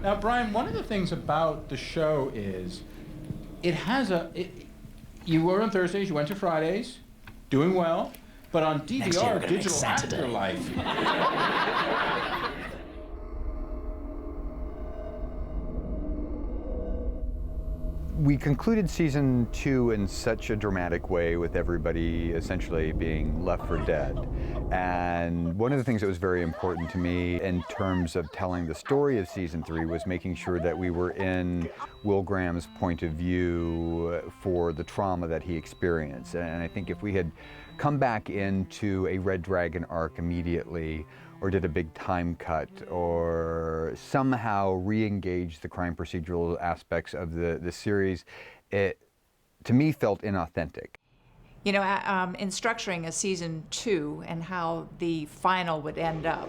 Now, Brian, one of the things about the show is it has you were on Thursdays, you went to Fridays, doing well, but on DVR, digital afterlife. We concluded season 2 in such a dramatic way, with everybody essentially being left for dead. And one of the things that was very important to me in terms of telling the story of season 3 was making sure that we were in Will Graham's point of view for the trauma that he experienced. And I think if we had come back into a Red Dragon arc immediately, or did a big time cut, or somehow re-engaged the crime procedural aspects of the series, it, to me, felt inauthentic. You know, in structuring a season 2 and how the final would end up,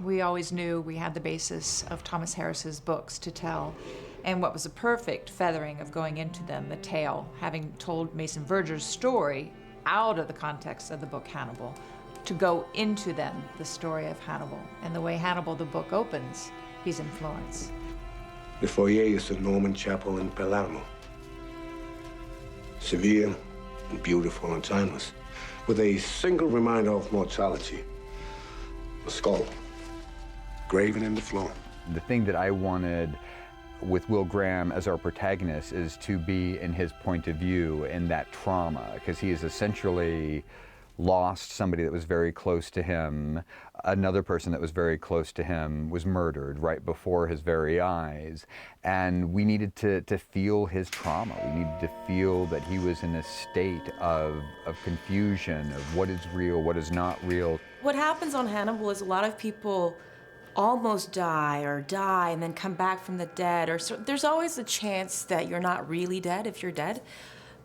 we always knew we had the basis of Thomas Harris's books to tell. And what was a perfect feathering of going into them, the tale, having told Mason Verger's story out of the context of the book Hannibal, to go into then the story of Hannibal. And the way Hannibal, the book, opens, he's in Florence. The foyer is the Norman chapel in Palermo. Severe and beautiful and timeless, with a single reminder of mortality. A skull, graven in the floor. The thing that I wanted with Will Graham as our protagonist is to be in his point of view in that trauma, because he is essentially lost somebody that was very close to him. Another person that was very close to him was murdered right before his very eyes. And we needed to feel his trauma. We needed to feel that he was in a state of confusion, of what is real, what is not real. What happens on Hannibal is a lot of people almost die and then come back from the dead. There's always a chance that you're not really dead if you're dead.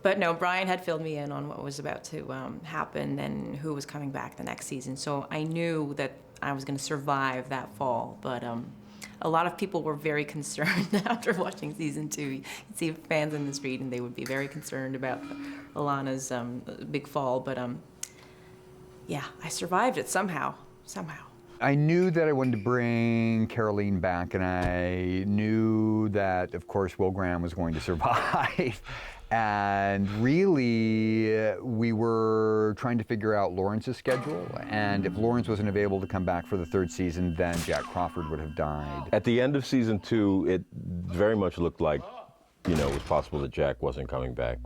But no, Brian had filled me in on what was about to happen and who was coming back the next season. So I knew that I was going to survive that fall. But a lot of people were very concerned after watching season 2. You'd see fans in the street and they would be very concerned about Alana's big fall. But yeah, I survived it somehow. I knew that I wanted to bring Caroline back, and I knew that, of course, Will Graham was going to survive. And really, we were trying to figure out Lawrence's schedule, and if Lawrence wasn't available to come back for the 3rd season, then Jack Crawford would have died. At the end of season 2, it very much looked like, you know, it was possible that Jack wasn't coming back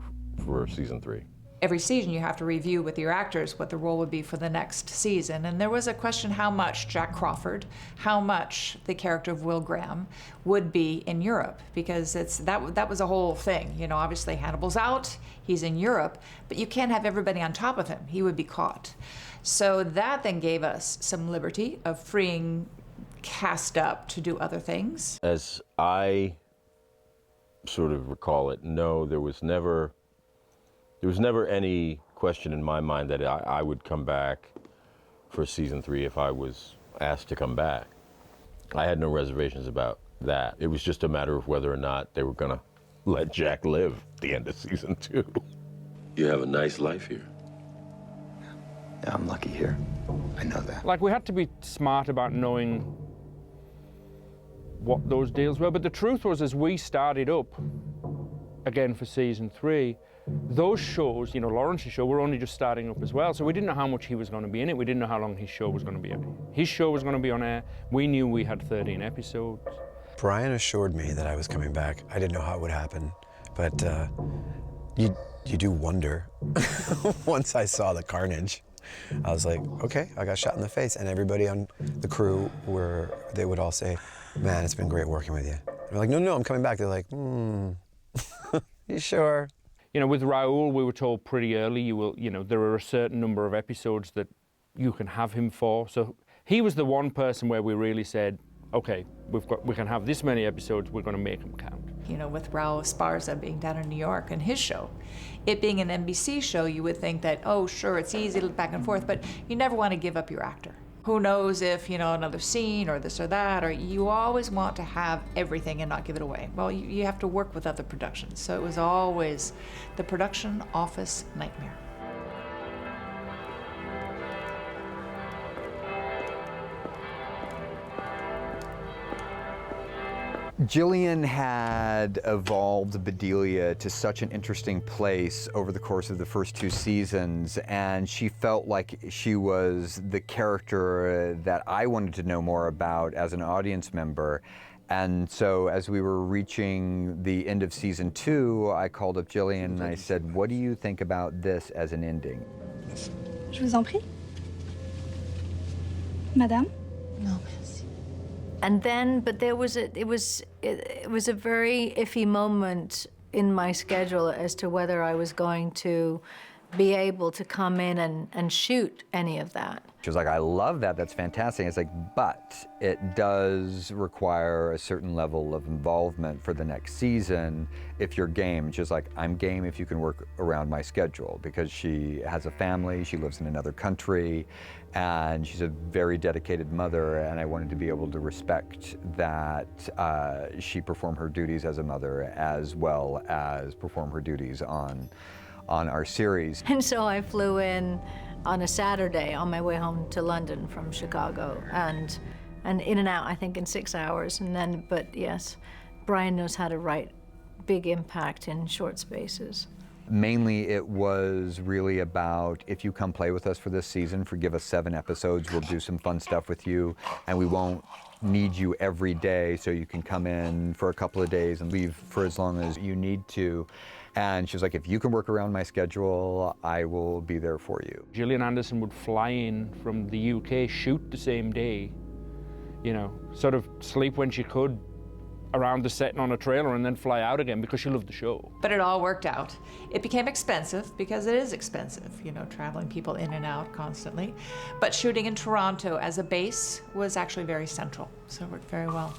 for season 3. Every season you have to review with your actors what the role would be for the next season. And there was a question how much Jack Crawford, how much the character of Will Graham would be in Europe, because that was a whole thing. You know, obviously Hannibal's out, he's in Europe, but you can't have everybody on top of him. He would be caught. So that then gave us some liberty of freeing cast up to do other things. As I sort of recall it, no, there was never any question in my mind that I would come back for season 3 if I was asked to come back. I had no reservations about that. It was just a matter of whether or not they were gonna let Jack live at the end of season 2. You have a nice life here. Yeah, I'm lucky here. I know that. Like, we had to be smart about knowing what those deals were, but the truth was, as we started up again for season 3, those shows, you know, Lawrence's show, were only just starting up as well, so we didn't know how much he was going to be in it. We didn't know how long his show was going to be on. His show was going to be on air. We knew we had 13 episodes. Brian assured me that I was coming back. I didn't know how it would happen, but you do wonder. Once I saw the carnage, I was like, okay, I got shot in the face, and everybody on the crew they would all say, man, it's been great working with you. I'm like, no, I'm coming back. They're like, you sure? You know, with Raoul, we were told pretty early, there are a certain number of episodes that you can have him for. So he was the one person where we really said, okay, we can have this many episodes, we're going to make them count. You know, with Raul Esparza being down in New York and his show, it being an NBC show, you would think that, oh, sure, it's easy to back and forth, but you never want to give up your actor. Who knows if, you know, another scene or this or that, or you always want to have everything and not give it away. Well, you have to work with other productions. So it was always the production office nightmare. Gillian had evolved Bedelia to such an interesting place over the course of the first 2 seasons, and she felt like she was the character that I wanted to know more about as an audience member. And so as we were reaching the end of season 2, I called up Gillian and I said, what do you think about this as an ending? Je vous en prie. Madame? No, merci. And then, but there was it was a very iffy moment in my schedule as to whether I was going to be able to come in and shoot any of that. She was like, I love that, that's fantastic. It's like, but it does require a certain level of involvement for the next season if you're game. She's like, I'm game if you can work around my schedule, because she has a family, she lives in another country, and she's a very dedicated mother, and I wanted to be able to respect that she perform her duties as a mother as well as perform her duties on our series. And so I flew in on a Saturday on my way home to London from Chicago, and in and out, I think, in 6 hours. And then, but yes, Brian knows how to write big impact in short spaces. Mainly it was really about, if you come play with us for this season, give us 7 episodes, we'll do some fun stuff with you, and we won't need you every day, so you can come in for a couple of days and leave for as long as you need to. And she was like, if you can work around my schedule, I will be there for you. Gillian Anderson would fly in from the UK, shoot the same day, you know, sort of sleep when she could around the set and on a trailer, and then fly out again because she loved the show. But it all worked out. It became expensive because it is expensive, you know, traveling people in and out constantly. But shooting in Toronto as a base was actually very central, so it worked very well.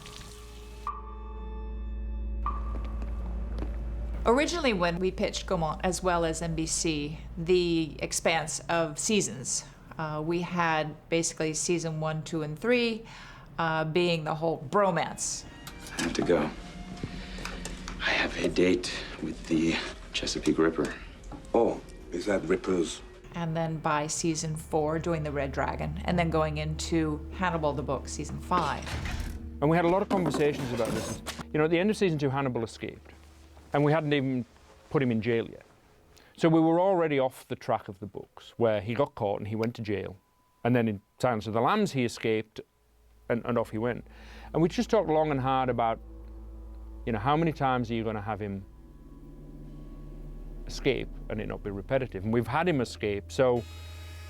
Originally, when we pitched Gaumont as well as NBC, the expanse of seasons, we had basically season 1, 2, and 3 being the whole bromance. I have to go. I have a date with the Chesapeake Ripper. Oh, is that Ripper's? And then by season 4, doing the Red Dragon, and then going into Hannibal the book, season 5. And we had a lot of conversations about this. You know, at the end of season 2, Hannibal escaped, and we hadn't even put him in jail yet. So we were already off the track of the books, where he got caught and he went to jail. And then in Silence of the Lambs, he escaped, and off he went. And we just talked long and hard about, you know, how many times are you going to have him escape and it not be repetitive? And we've had him escape, so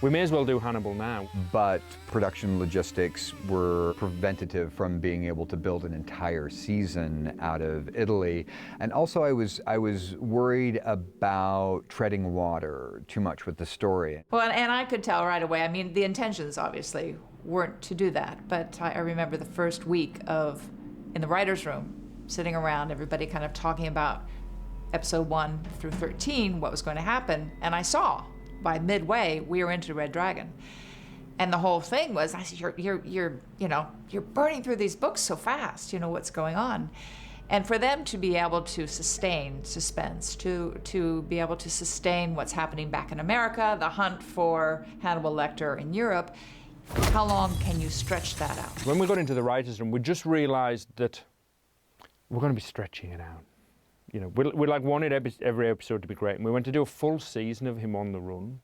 we may as well do Hannibal now. But production logistics were preventative from being able to build an entire season out of Italy. And also I was worried about treading water too much with the story. Well, and I could tell right away, I mean, the intentions obviously weren't to do that, but I remember the first week in the writer's room, sitting around, everybody kind of talking about episode 1 through 13, what was going to happen, and I saw by midway we were into Red Dragon, and the whole thing was, I said, you're burning through these books so fast, you know what's going on. And for them to be able to sustain suspense, to be able to sustain what's happening back in America, the hunt for Hannibal Lecter in Europe, how long can you stretch that out? When we got into the writers' room, we just realized that we're going to be stretching it out. You know, we like wanted every episode to be great, and we went to do a full season of him on the run.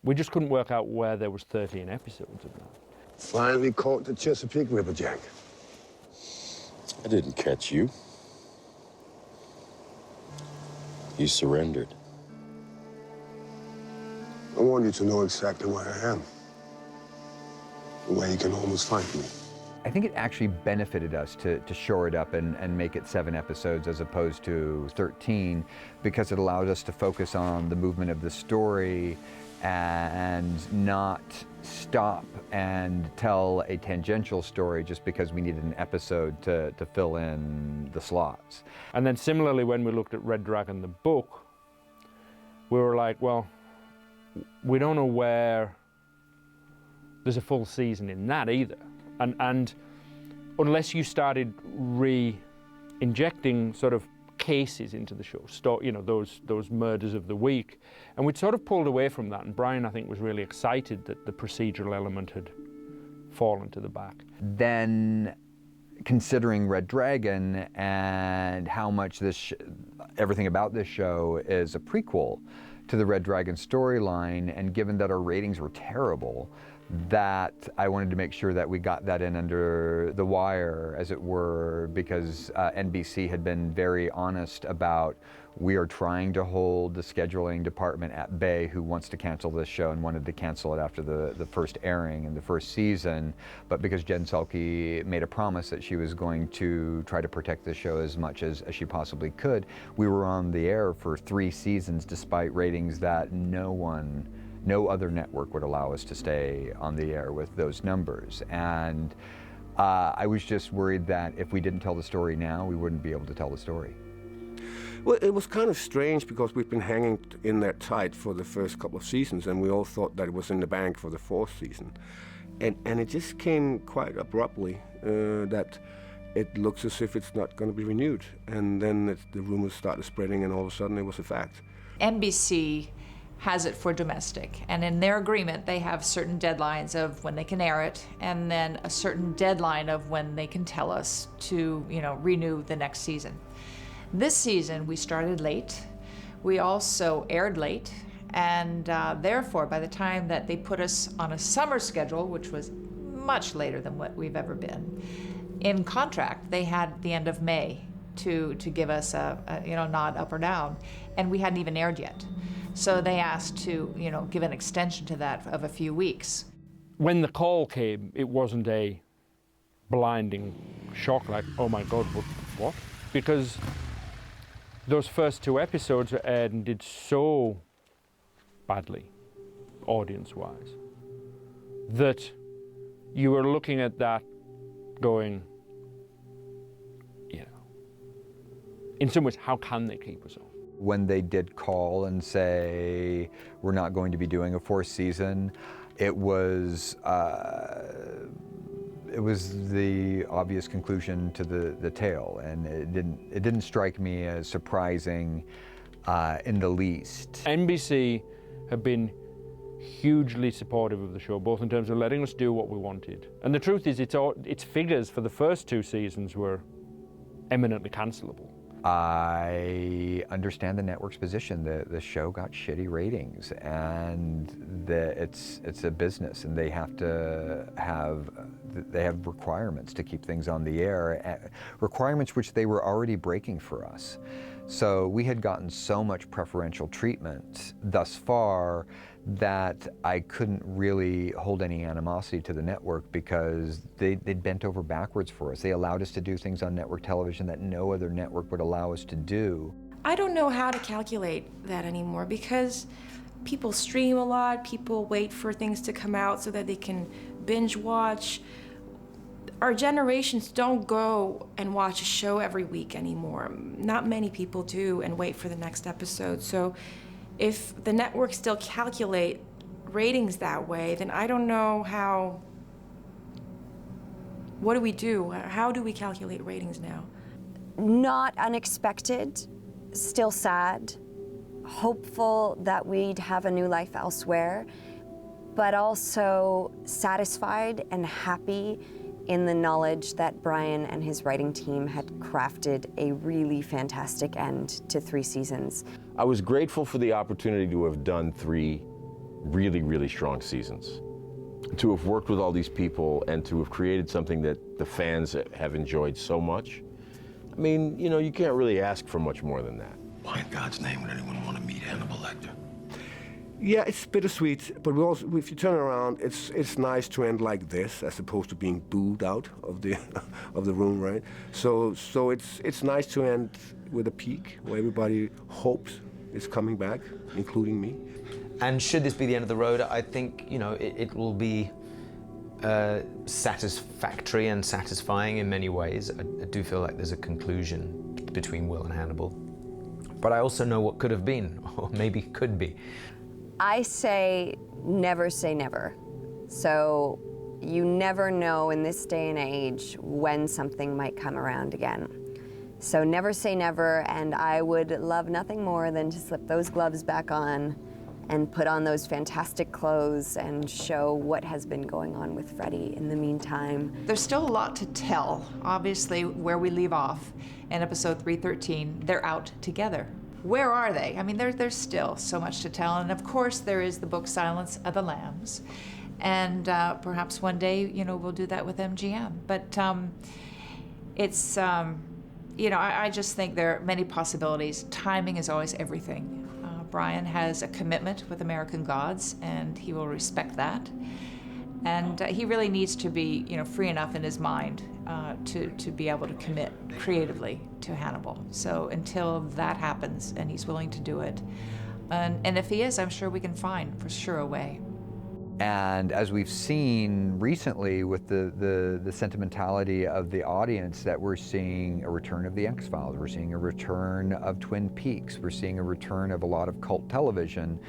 We just couldn't work out where there was 13 episodes of that. Finally caught the Chesapeake River, Jack. I didn't catch you. You surrendered. I want you to know exactly where I am. Where you can almost find me. I think it actually benefited us to shore it up and make it 7 episodes as opposed to 13, because it allowed us to focus on the movement of the story and not stop and tell a tangential story just because we needed an episode to fill in the slots. And then similarly, when we looked at Red Dragon, the book, we were like, well, we don't know where there's a full season in that either. And unless you started re-injecting sort of cases into the show, you know, those murders of the week. And we'd sort of pulled away from that, and Brian, I think, was really excited that the procedural element had fallen to the back. Then considering Red Dragon and how much everything about this show is a prequel to the Red Dragon storyline, and given that our ratings were terrible, that I wanted to make sure that we got that in under the wire, as it were, because NBC had been very honest about, we are trying to hold the scheduling department at bay who wants to cancel this show and wanted to cancel it after the first airing in the first season. But because Jen Selke made a promise that she was going to try to protect the show as much as she possibly could, we were on the air for 3 seasons despite ratings that no other network would allow us to stay on the air with those numbers. And I was just worried that if we didn't tell the story now, we wouldn't be able to tell the story. Well, it was kind of strange because we've been hanging in there tight for the first couple of seasons, and we all thought that it was in the bank for the 4th season. And it just came quite abruptly that it looks as if it's not going to be renewed. And then the rumors started spreading, and all of a sudden it was a fact. NBC has it for domestic, and in their agreement they have certain deadlines of when they can air it, and then a certain deadline of when they can tell us to, renew the next season. This season we started late. We also aired late, and therefore by the time that they put us on a summer schedule, which was much later than what we've ever been, in contract they had the end of May to give us a nod up or down, and we hadn't even aired yet. So they asked to, give an extension to that of a few weeks. When the call came, it wasn't a blinding shock like, oh my God, what? Because those first 2 episodes were aired and did so badly, audience-wise, that you were looking at that going, in some ways, how can they keep us on? When they did call and say, we're not going to be doing a 4th season, it was the obvious conclusion to the tale, and it didn't strike me as surprising in the least. NBC have been hugely supportive of the show, both in terms of letting us do what we wanted. And the truth is, its figures for the first 2 seasons were eminently cancelable. I understand the network's position. The show got shitty ratings, and it's a business, and they have requirements to keep things on the air, requirements which they were already breaking for us. So we had gotten so much preferential treatment thus far that I couldn't really hold any animosity to the network, because they'd bent over backwards for us. They allowed us to do things on network television that no other network would allow us to do. I don't know how to calculate that anymore, because people stream a lot, people wait for things to come out so that they can binge watch. Our generations don't go and watch a show every week anymore. Not many people do, and wait for the next episode. So if the networks still calculate ratings that way, then I don't know how. What do we do? How do we calculate ratings now? Not unexpected, still sad, hopeful that we'd have a new life elsewhere, but also satisfied and happy in the knowledge that Brian and his writing team had crafted a really fantastic end to 3 seasons. I was grateful for the opportunity to have done 3 really, really strong seasons. To have worked with all these people and to have created something that the fans have enjoyed so much. I mean, you can't really ask for much more than that. Why in God's name would anyone want to meet Hannibal Lecter? Yeah, it's bittersweet, but we also, if you turn around, it's nice to end like this, as opposed to being booed out of the room, right? So it's nice to end with a peak where everybody hopes it's coming back, including me. And should this be the end of the road, I think it will be satisfactory and satisfying in many ways. I do feel like there's a conclusion between Will and Hannibal, but I also know what could have been, or maybe could be. I say never. So you never know in this day and age when something might come around again. So never say never, and I would love nothing more than to slip those gloves back on and put on those fantastic clothes and show what has been going on with Freddie in the meantime. There's still a lot to tell. Obviously, where we leave off in episode 313, they're out together. Where are they? I mean, there's still so much to tell. And of course, there is the book Silence of the Lambs. And perhaps one day, you know, we'll do that with MGM. But it's, you know, I just think there are many possibilities. Timing is always everything. Brian has a commitment with American Gods, and he will respect that. And he really needs to be, you know, free enough in his mind to be able to commit creatively to Hannibal. So until that happens, and he's willing to do it, and if he is, I'm sure we can find for sure a way. And as we've seen recently with the sentimentality of the audience, that we're seeing a return of the X-Files, we're seeing a return of Twin Peaks, we're seeing a return of a lot of cult television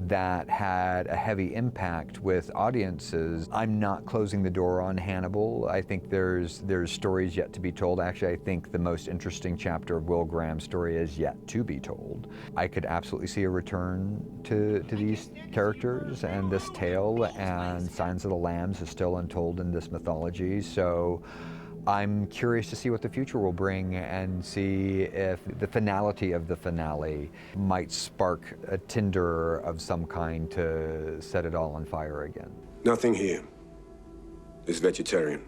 that had a heavy impact with audiences. I'm not closing the door on Hannibal. I think there's stories yet to be told. Actually, I think the most interesting chapter of Will Graham's story is yet to be told. I could absolutely see a return to these characters and this tale, and Signs of the Lambs is still untold in this mythology. So I'm curious to see what the future will bring and see if the finality of the finale might spark a tinder of some kind to set it all on fire again. Nothing here is vegetarian.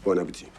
Bon appetit.